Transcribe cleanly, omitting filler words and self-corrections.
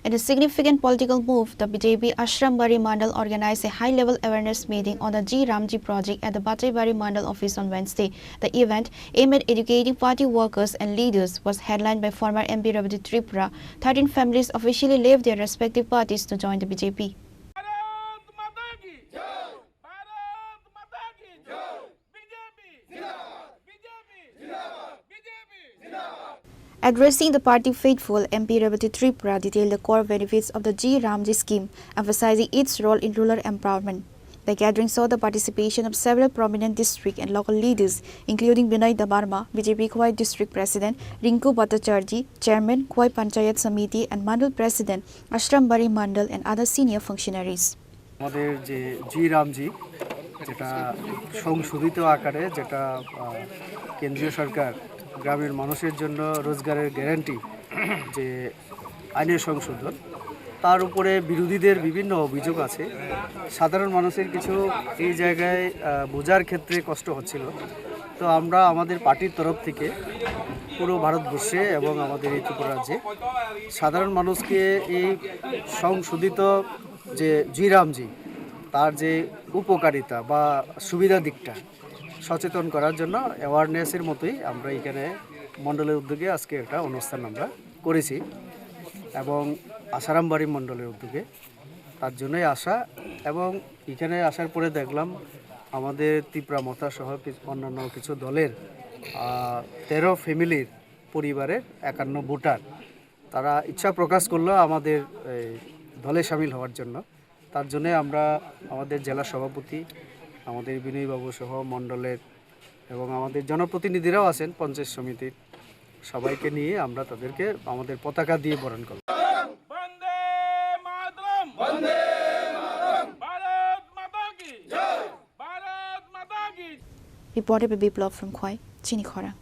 In a significant political move, the BJP Asharambari Mandal organized a high-level awareness meeting on the G Ramji project at the Bachaibari Mandal office on Wednesday. The event, aimed at educating party workers and leaders, was headlined by former MP Rebati Tripura. 13 families officially left their respective parties to join the BJP. Addressing the party faithful, MP Rebati Tripura detailed the core benefits of the G Ramji scheme, emphasizing its role in rural empowerment. The gathering saw the participation of several prominent district and local leaders, including Binay Dabarma, BJP Khoi District President, Rinku Bhattacharjee, Chairman, Khoi Panchayat Samiti, and Mandal President, Asharambari Mandal, and other senior functionaries. আমাদের যে জি রামজি যেটা সংশোধিত আকারে যেটা কেন্দ্রীয় সরকার গ্রামের মানুষের জন্য রোজগারের গ্যারান্টি যে আইনের সংশোধন তার উপরে বিরোধীদের বিভিন্ন অভিযোগ আছে সাধারণ মানুষের কিছু এই জায়গায় বোঝার ক্ষেত্রে কষ্ট হচ্ছিল তো আমরা আমাদের পার্টির তরফ থেকে পুরো ভারতবর্ষে এবং আমাদের এই ত্রিপুরা রাজ্যে সাধারণ মানুষকে এই সংশোধিত যে জি রামজি তার যে উপকারিতা বা সুবিধা দিকটা সচেতন করার জন্য অ্যাওয়ারনেসের মতোই আমরা এখানে মণ্ডলের উদ্যোগে আজকে একটা অনুষ্ঠান আমরা করেছি এবং আশারামবাড়ি মণ্ডলের উদ্যোগে তার জন্যই আসা এবং এখানে আসার পরে দেখলাম আমাদের ত্রিপুরা মতা সহ অন্যান্য কিছু দলের 13 ফ্যামিলির পরিবারের 51 ভোটার তারা ইচ্ছা প্রকাশ করলো আমাদের দলে সামিল হওয়ার জন্য তার জন্য আমরা আমাদের জেলা সভাপতি আমাদের বিনয়বাবু সহ মণ্ডলের এবং আমাদের জনপ্রতিনিধিরাও আছেন পঞ্চায়েত সমিতির সবাইকে নিয়ে আমরা তাদেরকে আমাদের পতাকা দিয়ে বরণ করলাম। Reported by Biplov from Khoi, Chini, Khorang.